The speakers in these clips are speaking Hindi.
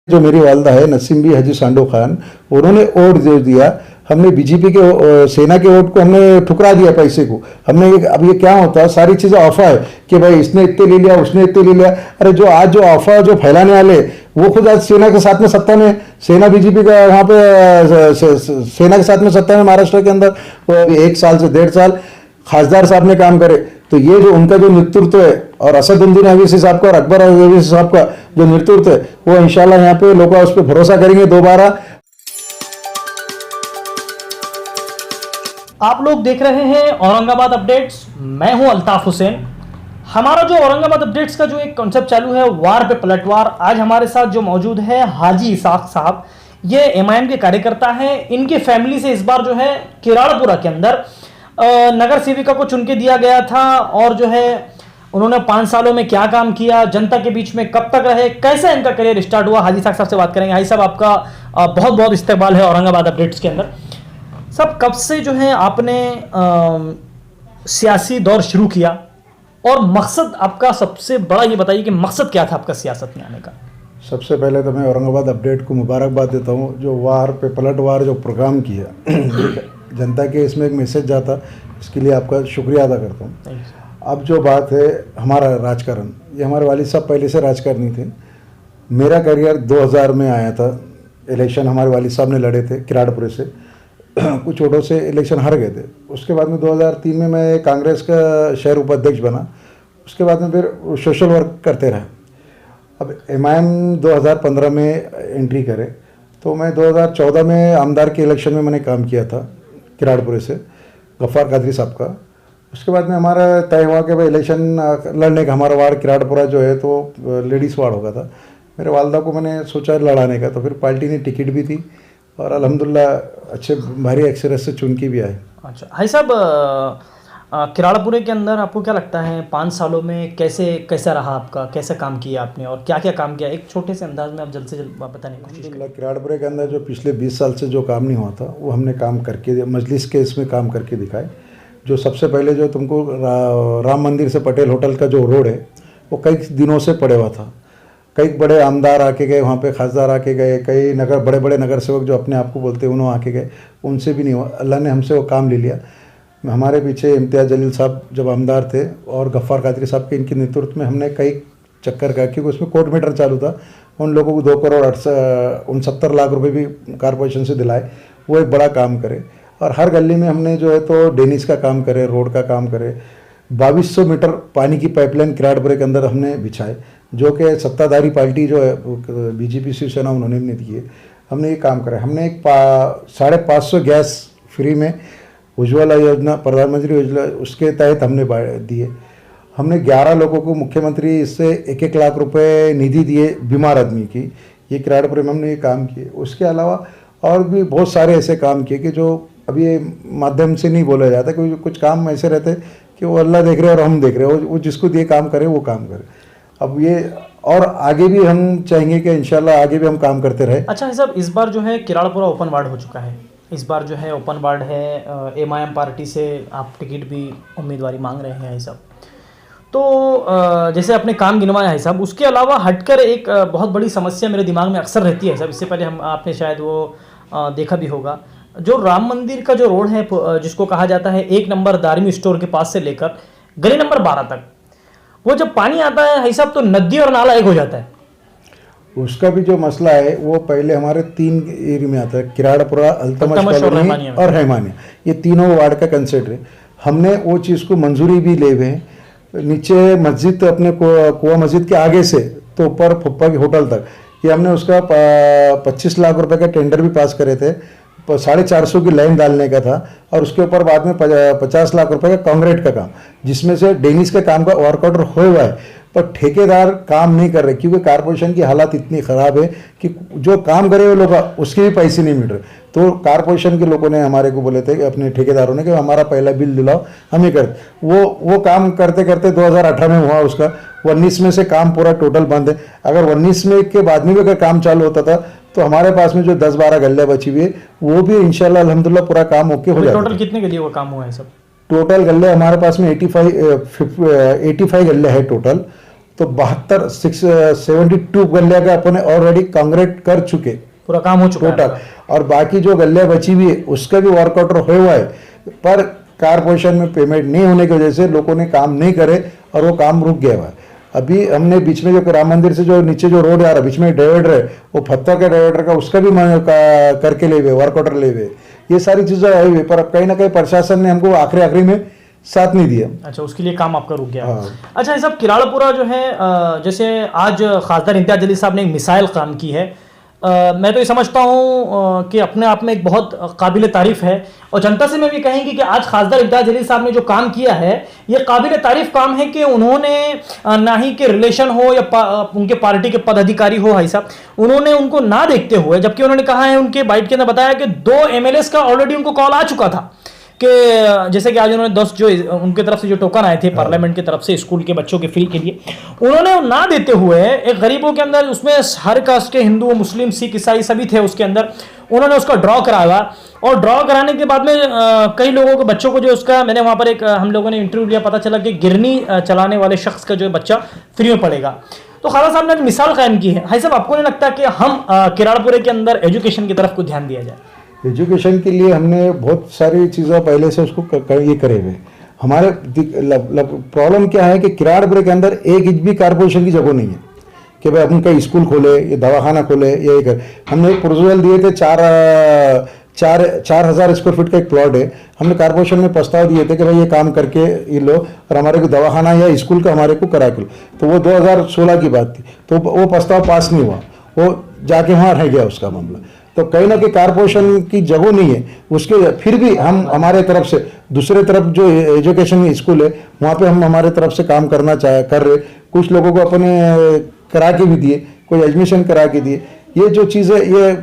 जो मेरी वालदा है नसीम बी हाजी सांडो खान, उन्होंने वोट दे दिया। हमने बीजेपी के सेना के वोट को हमने ठुकरा दिया पैसे को। हमने अब ये क्या होता है, सारी चीज़ें अफवाह है कि भाई इसने इतने ले लिया, उसने इतने ले लिया। अरे जो आज जो अफवाह जो फैलाने वाले वो खुद आज सेना के साथ में सत्ता में, सेना बीजेपी का वहाँ पे सेना के साथ में सत्ता में महाराष्ट्र के अंदर। वो 1 साल से 1.5 साल खासदार साहब ने काम करे। तो ये जो उनका जो नेतृत्व है और असदुद्दीन अवीसी साहब का और अकबर अवीसी साहब का जो नेतृत्व है, वो इंशाल्लाह यहाँ पे लोग उस पर भरोसा करेंगे दोबारा। आप लोग देख रहे हैं औरंगाबाद अपडेट्स। मैं हूं अल्ताफ हुसैन। हमारा जो औरंगाबाद अपडेट्स का जो एक कॉन्सेप्ट चालू है, वार पे पलटवार। आज हमारे साथ जो मौजूद है हाजी इसाक साहब, ये एमआईएम के कार्यकर्ता हैं। इनकी फैमिली से इस बार जो है किराड़पुरा के अंदर नगर सेविका को चुन के दिया गया था और जो है उन्होंने 5 सालों में क्या काम किया, जनता के बीच में कब तक रहे, कैसे इनका करियर स्टार्ट हुआ। हाजी साहब से बात करेंगे। हाजी साहब, आपका बहुत बहुत इस्तेमाल है औरंगाबाद अपडेट्स के अंदर। सब कब से जो है आपने सियासी दौर शुरू किया और मकसद आपका सबसे बड़ा ये बताइए कि मकसद क्या था आपका सियासत में आने का। सबसे पहले तो मैं औरंगाबाद अपडेट को मुबारकबाद देता हूँ, जो वार पे पलटवार जो प्रोग्राम किया जनता के इसमें एक मैसेज जाता, इसके लिए आपका शुक्रिया अदा करता हूँ। अब जो बात है हमारा राजकारण, ये हमारे वालिद साहब पहले से राजकारणी थे। मेरा करियर 2000 में आया था। इलेक्शन हमारे वालिद साहब ने लड़े थे किराड़पुरे से, कुछ वोटों से इलेक्शन हार गए थे। उसके बाद में 2003 में मैं कांग्रेस का शहर उपाध्यक्ष बना। उसके बाद में फिर सोशल वर्क करते रहा। अब एमआईएम 2015 में एंट्री करे, तो मैं 2014 में आमदार के इलेक्शन में मैंने काम किया था किराड़पुरे से, गफ्फार कादरी साहब का। उसके बाद में हमारा तय हुआ कि भाई इलेक्शन लड़ने का, हमारा वार्ड किराड़पुरा जो है तो लेडीज़ वार्ड होगा था। मेरे वालदा को मैंने सोचा लड़ाने का, तो फिर पार्टी ने टिकट भी दी और अल्हम्दुलिल्लाह अच्छे भारी अक्सरियत से चुन के भी आए। अच्छा हाजी साहब, किराड़पुरे के अंदर आपको क्या लगता है 5 सालों में कैसा रहा आपका, कैसे काम किया आपने और क्या क्या काम किया, एक छोटे से अंदाज में आप जल्द से जल्द बताने की कोशिश करें। किराड़पुरे के अंदर जो पिछले 20 साल से जो काम नहीं हुआ था, वो हमने काम करके मजलिस के इसमें काम करके दिखाए। जो सबसे पहले जो तुमको राम मंदिर से पटेल होटल का जो रोड है, वो कई दिनों से पड़े हुआ था। कई बड़े आमदार आके गए वहाँ पे, खासदार आके गए, कई बड़े बड़े नगर सेवक जो अपने आप को बोलते हैं उन्होंने आके गए, उनसे भी नहीं हुआ। अल्लाह ने हमसे वो काम ले लिया। हमारे पीछे इम्तियाज़ जलील साहब जब आमदार थे और गफ्फार कादरी साहब के इनके नेतृत्व में हमने कई चक्कर का, क्योंकि उसमें कोर्ट मैटर चालू था। उन लोगों को 2 करोड़ 69 लाख रुपए भी कारपोरेशन से दिलाए। वो एक बड़ा काम करे। और हर गली में हमने जो है तो डेनिस का काम करे, रोड का काम करे। 2200 मीटर पानी की पाइपलाइन किराड़पुरे के अंदर हमने बिछाए, जो कि सत्ताधारी पार्टी जो है बीजेपी शिवसेना उन्होंने नहीं दी है। हमने ये काम करा। हमने एक 550 गैस फ्री में उज्ज्वला योजना, प्रधानमंत्री योजना, उसके तहत हमने दिए। हमने 11 लोगों को मुख्यमंत्री इससे 1-1 लाख रुपए निधि दिए बीमार आदमी की। ये किराड़पुरे में हमने ये काम किए। उसके अलावा और भी बहुत सारे ऐसे काम किए कि जो अभी ये माध्यम से नहीं बोला जाता, क्योंकि कुछ काम ऐसे रहते कि वो अल्लाह देख रहे और हम देख रहे हैं। वो जिसको दिए काम करे वो काम करे। अब ये और आगे भी हम चाहेंगे कि इंशाल्लाह आगे भी हम काम करते रहे। अच्छा साहब, इस बार जो है किराड़पुरा ओपन वार्ड हो चुका है। इस बार जो है ओपन वार्ड है। एमआईएम पार्टी से आप टिकट भी उम्मीदवारी मांग रहे हैं साहब। तो जैसे अपने काम गिनवाया है साहब, उसके अलावा हटकर एक बहुत बड़ी समस्या मेरे दिमाग में अक्सर रहती है साहब। इससे पहले आपने शायद वो देखा भी होगा, जो राम मंदिर का जो रोड है, जिसको कहा जाता है 1 नंबर दारिमी स्टोर के पास से लेकर गली नंबर 12 तक, वो जब पानी आता है साहब तो नदी और नाला एक हो जाता है। उसका भी जो मसला है वो पहले हमारे 3 एरिया में आता है, किराड़पुरा, अल्तमश कॉलोनी और रहमानिया। ये तीनों वार्ड का कंसेप्ट है। हमने वो चीज़ को मंजूरी भी ले हुए हैं। नीचे मस्जिद, अपने कुआ मस्जिद के आगे से तो ऊपर फुप्पा की होटल तक, ये हमने उसका 25 लाख रुपए का टेंडर भी पास करे थे। 450 की लाइन डालने का था और उसके ऊपर बाद में 50 लाख रुपए का कांक्रीट का काम, जिसमें से डेनिस के काम का वर्क ऑर्डर हो हुआ है, पर ठेकेदार काम नहीं कर रहे, क्योंकि कारपोरेशन की हालत इतनी ख़राब है कि जो काम करे वो लोग उसके भी पैसे नहीं मिल रहे। तो कारपोरेशन के लोगों ने हमारे को बोले थे कि अपने ठेकेदारों ने कि हमारा पहला बिल दिलाओ, हम ही कर। वो काम करते करते 2018 में हुआ उसका। 19 में से काम पूरा टोटल बंद है। अगर 19 में के बाद में भी अगर काम चालू होता था तो हमारे पास में जो 10-12 गलियाँ बची हुई है वो भी इंशाल्लाह अल्हम्दुलिल्लाह पूरा काम ओके हो जाएगा। टोटल कितने गलियों का काम हुआ है सब? टोटल गलियाँ हमारे पास में 85 गलियाँ है टोटल। तो 72 गलिया का अपने ऑलरेडी कांक्रीट कर चुके, पूरा काम हो चुका है। टोटल। और बाकी जो गलिया बची हुई है उसका भी वर्कआउट हुआ है, पर कारपोरेशन में पेमेंट नहीं होने की वजह से लोगों ने काम नहीं करे और वो काम रुक गया हुआ है। अभी हमने बीच में जो राम मंदिर से जो नीचे जो रोड आ रहा है, बीच में डिवाइडर है, वो पत्थर का डिवाइडर का उसका भी करके ले हुए, वर्कआउट ले हुए, ये सारी चीज़ें आई हुई। पर अब कहीं ना कहीं प्रशासन ने हमको आखिरी में साथ नहीं दिया। अच्छा, उसके लिए काम आपका रुक गया। हाँ। अच्छा, ये सब किराड़पुरा जो है, जैसे आज खासदार इम्तियाज अली साहब ने एक मिसाइल काम की है। मैं तो ये समझता हूँ कि अपने आप में एक बहुत काबिल तारीफ है, और जनता से मैं भी कहेंगे कि आज खासदार इम्तियाज अली साहब ने जो काम किया है ये काबिल तारीफ काम है कि उन्होंने ना ही के रिलेशन हो या उनके पार्टी के पदाधिकारी हो भाई साहब, उन्होंने उनको ना देखते हुए, जबकि उन्होंने कहा है उनके बाइट के अंदर बताया कि 2 MLAs का ऑलरेडी उनको कॉल आ चुका था कि जैसे कि आज उन्होंने 10 जो उनके तरफ से जो टोकन आए थे पार्लियामेंट की तरफ से स्कूल के बच्चों के फ्री के लिए, उन्होंने ना देते हुए एक गरीबों के अंदर, उसमें हर कास्ट के हिंदू मुस्लिम सिख ईसाई सभी थे उसके अंदर, उन्होंने उसका ड्रॉ कराया। और ड्रॉ कराने के बाद में कई लोगों के बच्चों को जो उसका, मैंने वहाँ पर एक हम लोगों ने इंटरव्यू लिया, पता चला कि गिरनी चलाने वाले शख्स का जो बच्चा फ्री में पढ़ेगा। तो खाला साहब ने मिसाल कायम की है। भाई साहब, आपको नहीं लगता कि हम किराड़पुरे के अंदर एजुकेशन की तरफ को ध्यान दिया जाए? एजुकेशन के लिए हमने बहुत सारी चीज़ें पहले से उसको ये करे हुए। हमारे प्रॉब्लम क्या है कि किराड़पुरे के अंदर एक इंच भी कारपोरेशन की जगह नहीं है कि भाई अपन कहीं स्कूल खोले, ये दवाखाना खोले, ये कर। हमने एक प्रपोजल दिए थे, 4,000 स्क्वायर फीट का एक प्लॉट है। हमने कारपोरेशन में प्रस्ताव दिए थे कि भाई ये काम करके ये लो और हमारे को दवाखाना या स्कूल का हमारे को करा के लो। तो वो 2016 की बात थी, तो वो प्रस्ताव पास नहीं हुआ, वो जाके वहाँ रह गया उसका मामला। तो कहीं ना कहीं कारपोरेशन की जगह नहीं है उसके, फिर भी हम हमारे तरफ से दूसरे तरफ जो एजुकेशन स्कूल है वहाँ पे हम हमारे तरफ से काम कर रहे। कुछ लोगों को अपने करा के भी दिए, कोई एडमिशन करा के दिए। ये जो चीज़ है ये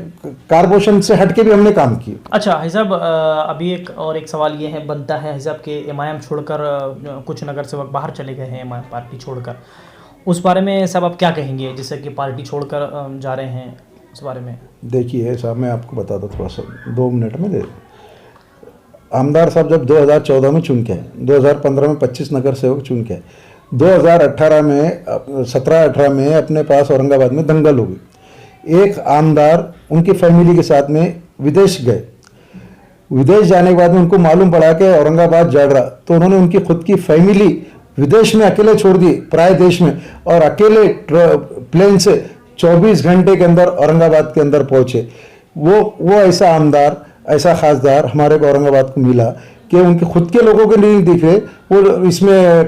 कारपोरेशन से हट के भी हमने काम किए। अच्छा हिसाब, अभी एक सवाल ये है बनता है हिसाब के एमआईएम छोड़कर कुछ नगर सेवक बाहर चले गए हैं एमआईएम पार्टी छोड़कर, उस बारे में सब आप क्या कहेंगे, जैसे कि पार्टी छोड़कर जा रहे हैं, उस बारे में? देखिए साहब, मैं आपको बताता थोड़ा सा 2 मिनट में दे। आमदार साहब जब 2014 में चुन के आए, 2015 में 25 नगर सेवक चुन के आए, 2018 में 17-18 में अपने पास औरंगाबाद में दंगल हो गई। एक आमदार उनकी फैमिली के साथ में विदेश गए। विदेश जाने के बाद में उनको मालूम पड़ा कि औरंगाबाद जड़ रहा, तो उन्होंने उनकी खुद की फैमिली विदेश में अकेले छोड़ दी, पराए देश में, और अकेले प्लेन से 24 घंटे के अंदर औरंगाबाद के अंदर पहुंचे। वो ऐसा आमदार, ऐसा खासदार हमारे को औरंगाबाद को मिला कि उनके खुद के लोगों के नहीं दिखे, वो इसमें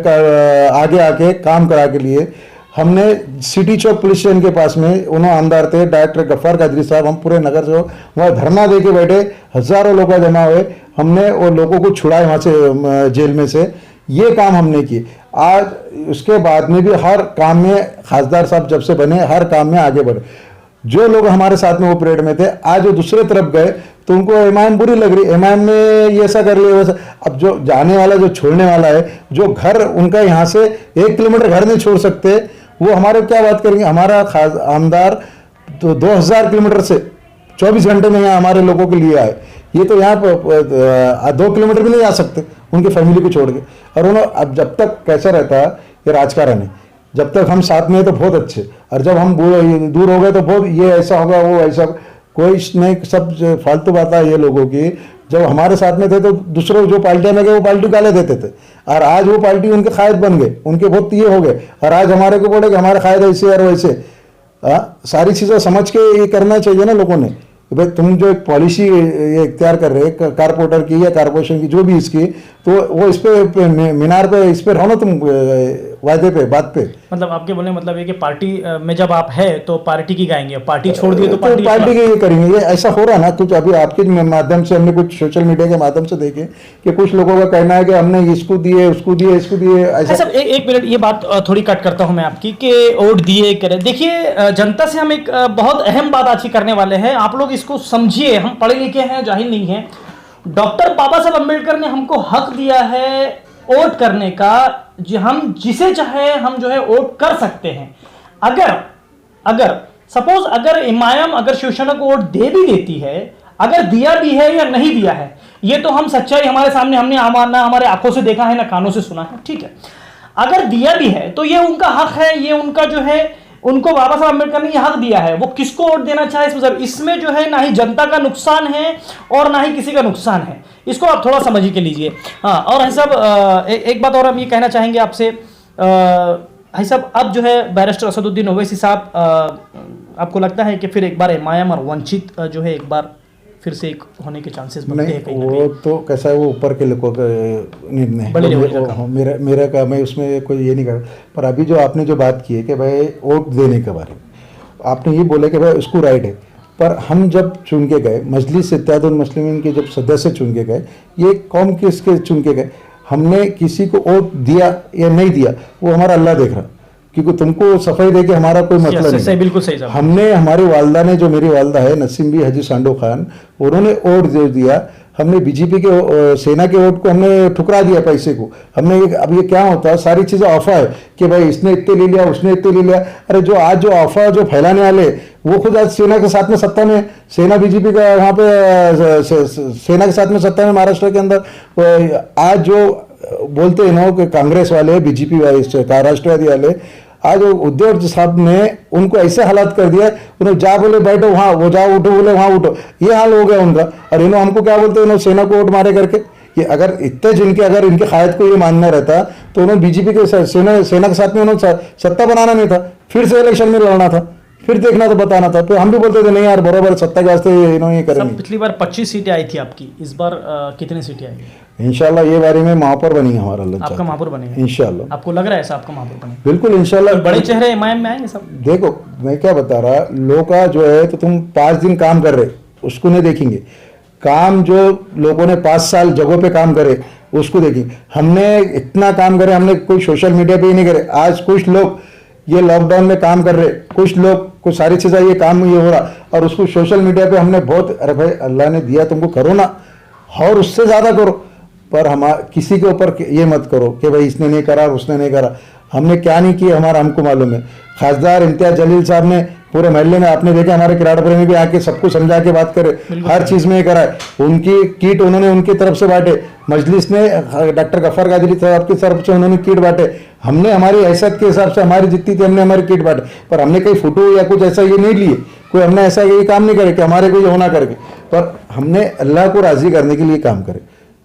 आगे आके काम करा के लिए। हमने सिटी चौक पुलिस स्टेशन के पास में, उन्होंने आमदार थे डायरेक्टर गफ्फार कादरी साहब, हम पूरे नगर से वहाँ धरना दे के बैठे, हजारों लोग जमा हुए, हमने वो लोगों को छुड़ाए वहाँ से जेल में से। ये काम हमने किए। आज उसके बाद में भी हर काम में खासदार साहब जब से बने, हर काम में आगे बढ़े। जो लोग हमारे साथ में वो परेड में थे, आज वो दूसरे तरफ गए तो उनको एमआईएम बुरी लग रही, एमआईएम ने ये ऐसा कर लिया वैसा। अब जो जाने वाला, जो छोड़ने वाला है, जो घर उनका यहाँ से 1 किलोमीटर घर नहीं छोड़ सकते, वो हमारे क्या बात करेंगे। हमारा खास आमदार तो 2000 किलोमीटर से 24 घंटे में यहाँ हमारे लोगों के लिए आए। ये तो यहाँ पर 2 किलोमीटर भी नहीं जा सकते उनकी फैमिली को छोड़ के। और उन्होंने, अब जब तक कैसा रहता है ये राजकारण है, जब तक हम साथ में हैं तो बहुत अच्छे, और जब हम दूर हो गए तो बहुत ये ऐसा होगा, वो ऐसा, कोई नहीं, सब फालतू बात है ये लोगों की। जब हमारे साथ में थे तो दूसरों जो पार्टियां में गए वो पार्टी गाले देते थे, और आज वो पार्टी उनके कायद बन गए, उनके बहुत ये हो गए, और आज हमारे को बोले कि हमारे कायद ऐसे और वैसे। सारी चीज़ें समझ के ये करना चाहिए ना लोगों ने। भाई तुम जो एक पॉलिसी ये इख्तियार कर रहे हैं कारपोरेटर की या कारपोरेशन की, जो भी इसकी, तो वो इस पे मीनार पे इस पे रहो ना तुम, वादे पे, बात पे। मतलब आपके बोलने मतलब ये कि पार्टी में जब आप है तो पार्टी की गाएंगे, पार्टी छोड़ दिए तो पार्टी की ये करेंगे। ये ऐसा हो रहा ना कुछ। अभी आपके माध्यम से हमने कुछ सोशल मीडिया के माध्यम से देखे कि कुछ लोगों का कहना है कि हमने इसको दिए, उसको दिए, इसको दिए, ऐसा। एक मिनट, ये बात थोड़ी कट करता हूं मैं आपकी कि वोट दिए करे। देखिए, जनता से हम एक बहुत अहम बात आज की करने वाले हैं, आप लोग इसको समझिए। हम पढ़े लिखे हैं, जाहिल नहीं है। डॉक्टर बाबा साहब अम्बेडकर ने हमको हक दिया है वोट करने का, हम जिसे चाहे हम जो है वोट कर सकते हैं। अगर सपोज अगर एमआईएम अगर शिवसेना को वोट दे भी देती है, अगर दिया भी है या नहीं दिया है, ये तो हम सच्चाई हमारे सामने, हमने हमारे आंखों से देखा है ना कानों से सुना है, ठीक है। अगर दिया भी है तो ये उनका हक है, ये उनका जो है, उनको बाबा साहब अम्बेडकर ने ये हक दिया है, वो किसको वोट देना चाहे इसमें जो है ना ही जनता का नुकसान है और ना ही किसी का नुकसान है, इसको आप थोड़ा समझ के लीजिए। हाँ, और भाई साहब एक बात और हम ये कहना चाहेंगे आपसे, भाई साहब अब जो है बैरिस्टर असदुद्दीन ओवैसी साहब, आपको लगता है कि फिर एक बार एमआईएम और वंचित जो है एक बार फिर से एक होने के चांसेस बनते हैं? नहीं, वो तो कैसा है, वो ऊपर के लोगों का निर्णय है, बड़े लेवल का काम। मेरा का मैं उसमें कोई ये नहीं कर। पर अभी जो आपने जो बात की है कि भाई वोट देने के बारे में आपने ये बोला कि भाई उसको राइट है, पर हम जब चुन के गए, मजलिस इत्तेहादुल मुस्लिमीन के जब सदस्य चुन के गए, ये कौम किसके चुन के गए, हमने किसी को वोट दिया या नहीं दिया वो हमारा अल्लाह देख रहा, क्योंकि तुमको सफाई दे के हमारा कोई मतलब नहीं। बिल्कुल सही साहब। हमने, हमारी वालदा ने, जो मेरी वालदा है नसीम बी हाजी सांडो खान, उन्होंने वोट दे दिया, हमने बीजेपी के सेना के वोट को हमने ठुकरा दिया पैसे को। हमने अब ये क्या होता है, सारी चीज़ें अफवाह है कि भाई इसने इतने ले लिया, उसने इतने ले लिया। अरे जो आज जो अफवाह जो फैलाने वाले वो खुद आज सेना के साथ में सत्ता में, सेना बीजेपी का वहाँ पे सेना के साथ में सत्ता में महाराष्ट्र के अंदर। आज जो बोलते हैं ना कि कांग्रेस वाले, बीजेपी वाले, राष्ट्रवादी वाले, आज उद्धव साहब ने उनको ऐसे हालात कर दिया, उन्हें जा बोले बैठो वहाँ, वो जाओ उठो बोले वहाँ उठो, ये हाल हो गया उनका। और इन्होंने हमको क्या बोलते हैं, इन्होंने सेना को वोट मारे करके। ये अगर इतने जिनके, अगर इनके कायद को ये मानना रहता तो उन्होंने बीजेपी के सेना के साथ में उन्होंने सत्ता बनाना नहीं था, फिर से इलेक्शन में लड़ना था, फिर देखना था, बताना था। तो हम भी बोलते थे नहीं यार बराबर सत्ता के वास्ते इन्होंने ये करेंगे। पिछली बार 25 सीटें आई थी आपकी, इस बार कितनी सीटें आई? इंशाल्लाह ये बारे में महापौर बनेंगे हमारा, अल्लाह आपका महापौर बनेगा इंशाल्लाह। आपको लग रहा है ऐसा आपका महापौर बनेगा? बिल्कुल इंशाल्लाह। बड़े चेहरे एमआईएम में आएंगे सब? देखो मैं क्या बता रहा, लोगों का जो है, तो तुम 5 दिन काम कर रहे उसको नहीं देखेंगे, काम जो लोगों ने 5 साल जगहों पे काम करे उसको देखेंगे। हमने इतना काम करे, हमने कोई सोशल मीडिया पे ही नहीं करे। आज कुछ लोग ये लॉकडाउन में काम कर रहे, कुछ लोग कुछ सारी चीज़ें ये काम ये हो रहा, और उसको सोशल मीडिया पे हमने बहुत, अरे भाई अल्लाह ने दिया तुमको, करो ना, और उससे ज़्यादा करो, पर हम किसी के ऊपर ये मत करो कि भाई इसने नहीं करा उसने नहीं करा। हमने क्या नहीं किया हमारा हमको मालूम है। खासदार इम्तियाज जलील साहब ने पूरे महल्ले में, आपने देखा हमारे किराड़पुरे में भी आके सबको समझा के बात करे, हर चीज़ में ये करा है। उनकी किट उन्होंने उनकी तरफ से बांटे, मजलिस ने डॉक्टर गफ्फार कादरी साहब की तरफ से उन्होंने किट बांटे, हमने हमारी हैसियत के हिसाब से हमारी जितनी थी हमने हमारी किट बांटे। पर हमने कोई फोटो या कुछ ऐसा ये नहीं लिए, कोई हमने ऐसा ये काम नहीं करे कि हमारे को ये होना करके, पर हमने अल्लाह को राज़ी करने के लिए काम करे।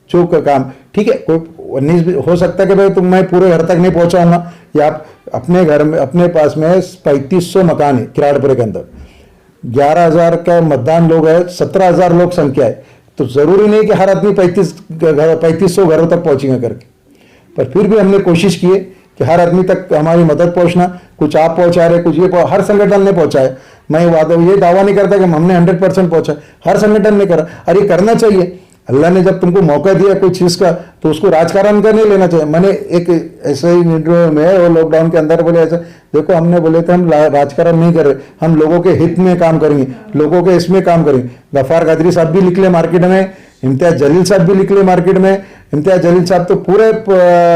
जो काम ठीक है, कोई 19 हो सकता है कि भाई मैं पूरे घर तक नहीं पहुंचाऊंगा, या आप अपने घर में, अपने पास में 3500 मकान है किराड़पुरे के अंदर, 11,000 का मतदान लोग है, 17,000 लोग संख्या है, तो ज़रूरी नहीं कि हर आदमी 3500 घरों तक पहुंचेंगे करके। पर फिर भी हमने कोशिश की है कि हर आदमी तक हमारी मदद पहुंचना, कुछ आप पहुंचा रहे, कुछ ये हर संगठन ने पहुंचाए। मैं ये दावा नहीं करता कि हमने 100% पहुंचा, हर संगठन ने करा, और ये करना चाहिए। अल्लाह ने जब तुमको मौका दिया कोई चीज़ का, तो उसको राजकारण का नहीं लेना चाहिए। मैंने एक ऐसे ही इंटरव्यू में और लॉकडाउन के अंदर बोले ऐसा, देखो हमने बोले थे हम राजकारण नहीं कर रहे, हम लोगों के हित में काम करेंगे, लोगों के इसमें काम करेंगे। गफ्फार कादरी साहब भी निकले मार्केट में, इम्तियाज जलील साहब भी निकले मार्केट में। इम्तियाज जलील साहब तो पूरे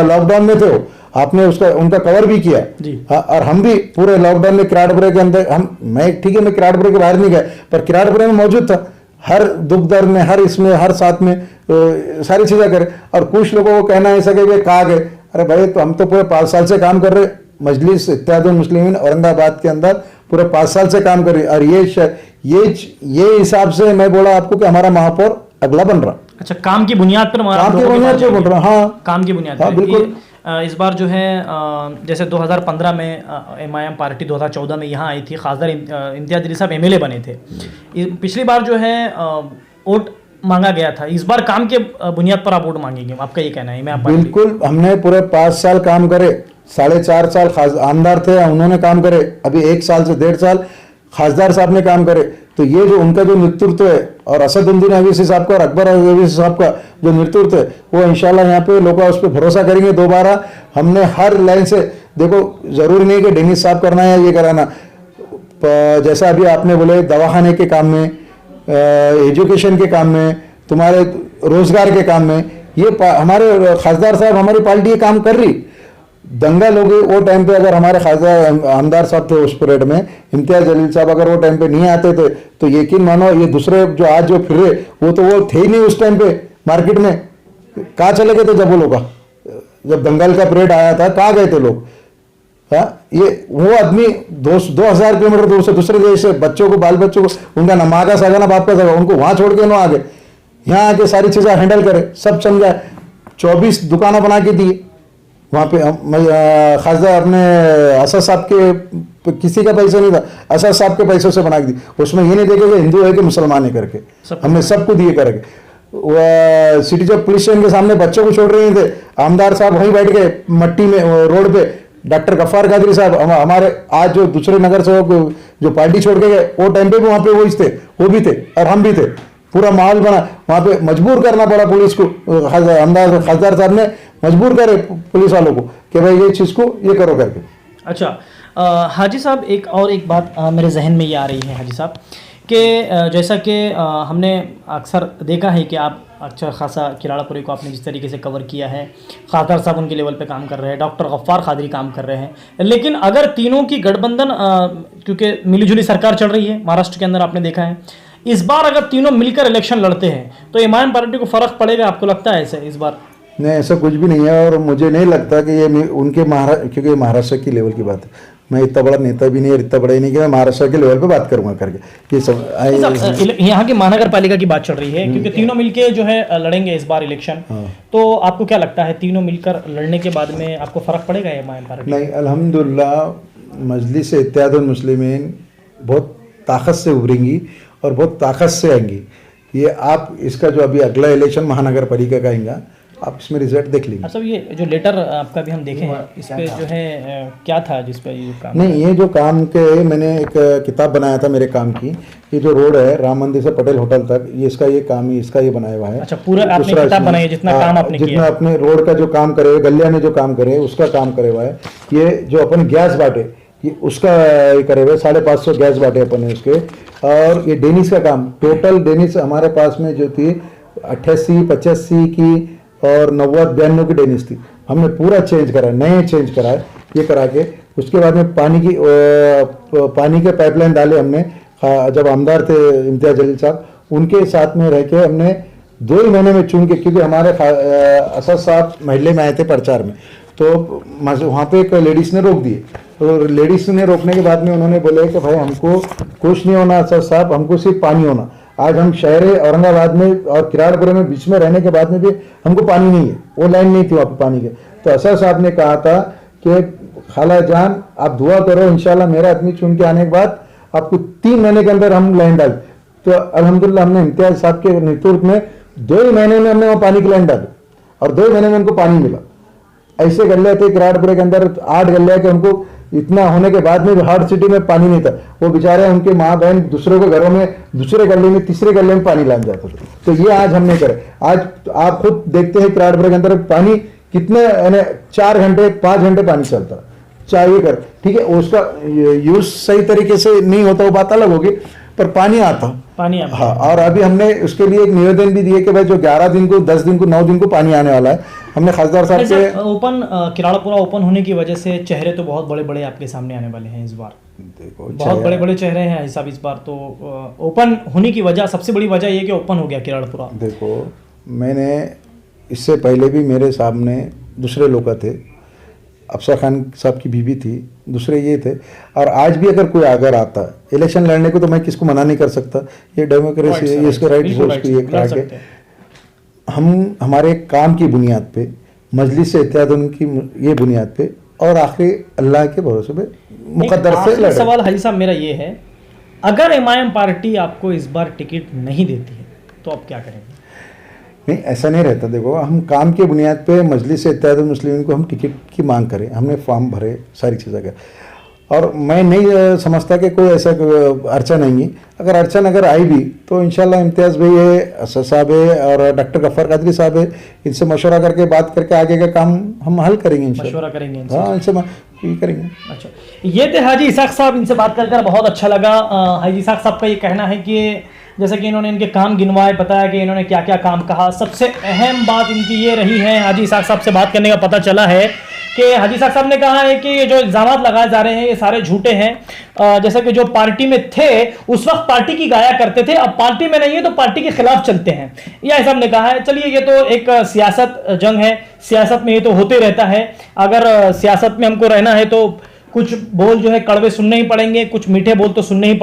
लॉकडाउन में थे, आपने उसका उनका कवर भी किया जी। और हम भी पूरे लॉकडाउन में किराड़पुरे के अंदर, मैं ठीक है मैं किराड़पुरे के बाहर नहीं गया, पर किराड़पुरे में मौजूद था, हर दुख दर्द में, हर इसमें, हर साथ में सारी चीज़ें करें। और कुछ लोगों को कहना ऐसा कि कहा गए, अरे भाई तो हम तो पूरे 5 साल से काम कर रहे, मजलिस इत्तेहादुल मुस्लिमीन औरंगाबाद के अंदर पूरे 5 साल से काम कर रही, और ये हिसाब से मैं बोला आपको कि हमारा महापौर अगला बन रहा। अच्छा, काम की बुनियाद पर, काम की बुनियाद पर बोल रहा, हाँ काम की बुनियाद पर बिल्कुल। इस बार जो है जैसे 2015 में एमआईएम पार्टी 2014 में यहाँ आई थी, खासदार इम्तियाज जलील साहब एमएलए बने थे। पिछली बार जो है वोट मांगा गया था, इस बार काम के बुनियाद पर आप वोट मांगेंगे, आपका ये कहना है? मैं बिल्कुल, हमने पूरे 5 साल काम करे, 4.5 साल आमदार थे उन्होंने काम करे, अभी 1 साल से 1.5 साल खासदार साहब ने काम करे। तो ये जो उनका जो नेतृत्व है, और असदुद्दीन ओवैसी साहब का और अकबर ओवैसी साहब का जो नेतृत्व है, वो इंशाल्लाह यहाँ पे लोग उस पर भरोसा करेंगे दोबारा। हमने हर लाइन से, देखो जरूरी नहीं कि डेनिस साहब करना है ये कराना, जैसा अभी आपने बोले दवाखाने के काम में, एजुकेशन के काम में, तुम्हारे रोजगार के काम में, ये हमारे खासदार साहब, हमारी पार्टी ये काम कर रही। दंगल हो गई वो टाइम पे, अगर हमारे खासदार आमदार साहब थे उस परेड में, इम्तियाज जलील साहब अगर वो टाइम पे नहीं आते थे तो यकीन मानो ये दूसरे जो आज जो फिर रहे वो तो वो थे ही नहीं उस टाइम पे मार्केट में, कहाँ चले गए थे जब वो लोग। जब दंगल का पीरियड आया था, कहाँ गए थे लोग? हाँ, ये वो आदमी 2000 किलोमीटर दूर से दूसरे देश से बच्चों को, बाल बच्चों को, उनका ना माँ का सगा ना बाप का सगा, उनको वहाँ छोड़ के ना आगे यहाँ आके सारी चीज़ें हैंडल करे, सब समझाए। 24 दुकानें बना के दी वहाँ पे। खासदार अपने असद साहब के किसी का पैसा नहीं था, असद साहब के पैसों से बना के दी। उसमें ये नहीं देखे कि हिंदू है कि मुसलमान है करके, हमने सबको दिए करके। वह सिटी जब पुलिस स्टेशन के सामने बच्चों को छोड़ रहे थे, आमदार साहब वहीं बैठ गए मट्टी में रोड पे। डॉक्टर गफ्फार कादरी साहब हमारे आज जो दूसरे नगर सेवक जो पार्टी छोड़ के गए, वो टाइम पे भी वहाँ पे वो थे, वो भी थे और हम भी थे। पूरा माहौल बना वहाँ पे, मजबूर करना पड़ा पुलिस को। खासदार साहब ने मजबूर करे पुलिस वालों को कि भाई ये चीज़ को ये करो करके। अच्छा हाजी साहब, एक बात मेरे जहन में ये आ रही है हाजी साहब कि जैसा कि हमने अक्सर देखा है कि आप अच्छा खासा किराड़ापुरी को आपने जिस तरीके से कवर किया है, खादर साहब उनके लेवल पे काम कर रहे हैं, डॉक्टर गफ्फार कादरी काम कर रहे हैं, लेकिन अगर तीनों की गठबंधन क्योंकि मिलीजुली सरकार चल रही है महाराष्ट्र के अंदर, आपने देखा है इस बार अगर तीनों मिलकर इलेक्शन लड़ते हैं तो इमाम पार्टी को फर्क पड़ेगा, आपको लगता है ऐसे इस बार? नहीं, ऐसा कुछ भी नहीं है और मुझे नहीं लगता कि ये उनके क्योंकि महाराष्ट्र की लेवल की बात है। मैं इतना बड़ा नेता भी नहीं और इतना बड़ा ही नहीं कि मैं महाराष्ट्र के लेवल पे बात करूंगा करके। ये सब यहाँ की महानगर पालिका की बात चल रही है क्योंकि तीनों मिलके जो है लड़ेंगे इस बार इलेक्शन। तो आपको क्या लगता है तीनों मिलकर लड़ने के बाद में आपको फर्क पड़ेगा ये इमाम पार्टी? नहीं, अल्हम्दुलिल्लाह मजलिस इत्तेहादुल मुस्लिमीन बहुत ताकत से उभरेंगी और बहुत ताकत से आएंगी। ये आप इसका जो अभी अगला इलेक्शन महानगर पालिका का आएगा, आप इसमें रिजल्ट देख लीजिए। अच्छा, ये जो लेटर आपका भी हम देखे हैं इस पे जो है क्या था जिस पे ये काम? नहीं, ये जो काम के मैंने एक किताब बनाया था मेरे काम की। ये जो रोड है राम मंदिर से पटेल होटल तक, ये इसका ये काम ही इसका ये बनाया हुआ है। अच्छा, पूरा आपने किताब बनाई है जितना काम आपने किया? जितना अपने रोड का जो काम करे, गलिया में जो काम करे उसका काम करे हुआ है। ये जो अपन गैस बांटे ये उसका ये करे हुए 550 गैस बांटे अपन ने उसके। और ये डेनिस का काम, टोटल डेनिस हमारे पास में जो थी 88, 85 की और 90, 92 की डेनिस थी, हमने पूरा चेंज करा, नए चेंज कराए ये करा के। उसके बाद में पानी के पाइपलाइन डाले हमने। जब आमदार थे इम्तियाज जलील साहब, उनके साथ में रह के हमने 2 ही महीने में चुन के, क्योंकि हमारे असद साहब महल्ले में आए थे प्रचार में, तो वहाँ पे एक लेडीज़ ने रोक दिए। तो लेडीज़ ने रोकने के बाद में उन्होंने बोले कि भाई हमको कुछ नहीं होना असद साहब, हमको सिर्फ पानी होना। आज हम शहर औरंगाबाद में और किराड़पुरे में बीच में रहने के बाद में भी हमको पानी नहीं है, वो लाइन नहीं थी वहाँ पे पानी के। तो असद साहब ने कहा था कि खाला जान आप दुआ करो, इंशाल्लाह मेरा आदमी चुन के आने के बाद आपको 3 महीने के अंदर हम लाइन डाल। तो अल्हम्दुलिल्लाह हमने इम्तियाज साहब के नेतृत्व में 2 ही महीने में हमने वहाँ पानी की लाइन डाली और 2 ही महीने में उनको पानी मिला। ऐसे गले थे किराड़पुरे के अंदर 8 गले के, उनको इतना होने के बाद में भी हार्ट सिटी में पानी नहीं था। वो बेचारे उनके माँ बहन दूसरों के घरों में, दूसरे गले में, तीसरे गले में पानी लाने जाते थे। तो ये आज हमने करे। आज आप खुद देखते हैं किराड़पुरे के अंदर पानी कितने 4 घंटे 5 घंटे पानी चलता चाहिए कर, ठीक है। उसका यूज सही तरीके से नहीं होता वो बात अलग होगी, पर पानी आता। हाँ, और अभी हमने उसके लिए एक निवेदन भी दिए कि भाई जो 11 दिन को, 10 दिन को, 9 दिन को पानी आने वाला है। हमने खासदार साहब से ओपन किराड़ापुरा ओपन होने की वजह से चेहरे तो बहुत बड़े बड़े आपके सामने आने वाले हैं इस बार। देखो बहुत बड़े बड़े चेहरे हैं साहब इस बार। तो ओपन होने की वजह, सबसे बड़ी वजह ये कि ओपन हो गया किराड़ापुरा। देखो, मैंने इससे पहले भी मेरे सामने दूसरे लोग थे, अफसर खान साहब की बीवी थी, दूसरे ये थे। और आज भी अगर कोई अगर आता इलेक्शन लड़ने को तो मैं किसको मना नहीं कर सकता। ये डेमोक्रेसी है, इसका राइट है, उसको ये करा के हम हमारे काम की बुनियाद पे, मजलिस इत्तेहादुल की ये बुनियाद पे और आखिरी अल्लाह के भरोसे पे मुकद्दर से लड़े। सवाल हाजी साहब मेरा ये है, अगर एमआईएम पार्टी आपको इस बार टिकट नहीं देती है तो आप क्या करेंगे? नहीं, ऐसा नहीं रहता। देखो, हम काम की बुनियाद पे मजलिस इत्तेहादुल मुस्लिमीन को हम टिकट की मांग करें, हमने फॉर्म भरे, सारी चीज़ें कर। और मैं नहीं समझता कि कोई ऐसा अड़चन आएंगी। अगर अड़चन अगर आई भी तो इंशाल्लाह इम्तियाज़ भाई है, असद साहब है और डॉक्टर गफ्फार कादरी साहब है, इनसे मशवरा करके बात करके आगे का काम हम हल करेंगे इंशाल्लाह। मशवरा करेंगे हाँ, इनसे करेंगे। अच्छा, ये थे हाजी इसाक साहब, इनसे बात कर बहुत अच्छा लगा। हाजी इसाक साहब का ये कहना है कि जैसे कि इन्होंने इनके काम गिनवाए, बताया कि इन्होंने क्या क्या काम कहा। सबसे अहम बात इनकी ये रही है, हाजी इसाक साहब से बात करने का पता चला है कि हाजी साहब ने कहा है कि ये जो इल्जामात लगाए जा रहे हैं ये सारे झूठे हैं। जैसे कि जो पार्टी में थे उस वक्त पार्टी की गाया करते थे, अब पार्टी में नहीं है तो पार्टी के खिलाफ चलते हैं, यह साहब ने कहा है। चलिए ये तो एक सियासत जंग है, सियासत में ये तो होते रहता है। अगर सियासत में हमको रहना है तो कुछ बोल जो है कड़वे सुनने ही पड़ेंगे, कुछ मीठे बोल तो सुनने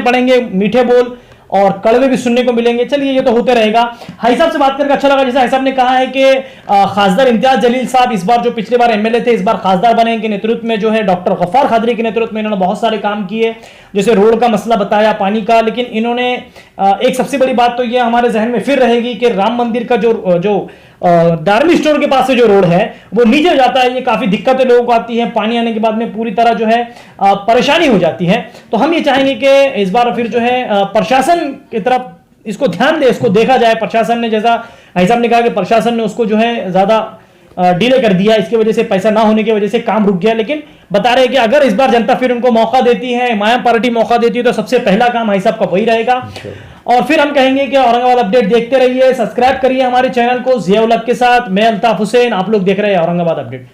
पड़ेंगे, मीठे बोल और कड़वे भी सुनने को मिलेंगे। चलिए ये तो होते रहेगा। हाई साहब से बात करके अच्छा लगा। जैसे हाई साहब ने कहा है कि खासदार इम्तियाज जलील साहब इस बार जो पिछली बार एमएलए थे इस बार खासदार बने, इनके नेतृत्व में जो है डॉक्टर गफ्फार कादरी के नेतृत्व में इन्होंने बहुत सारे काम किए, जैसे रोड का मसला बताया, पानी का। लेकिन इन्होंने एक सबसे बड़ी बात तो ये हमारे जहन में फिर रहेगी कि राम मंदिर का जो डार्मी स्टोर के पास से जो रोड है वो नीचे जाता है, ये काफी दिक्कतें लोगों को आती है, पानी आने के बाद में पूरी तरह जो है परेशानी हो जाती है। तो हम ये चाहेंगे कि इस बार फिर जो है प्रशासन की तरफ इसको ध्यान दे, इसको देखा जाए। प्रशासन ने, जैसा भाई साहब ने कहा कि प्रशासन ने उसको जो है ज्यादा डिले कर दिया, इसकी वजह से पैसा ना होने की वजह से काम रुक गया। लेकिन बता रहे हैं कि अगर इस बार जनता फिर उनको मौका देती है, माया पार्टी मौका देती है, तो सबसे पहला काम भाई साहब का वही रहेगा। और फिर हम कहेंगे कि औरंगाबाद अपडेट देखते रहिए, सब्सक्राइब करिए हमारे चैनल को जिया उल हक के साथ। मैं अल्ताफ हुसैन, आप लोग देख रहे हैं औरंगाबाद अपडेट।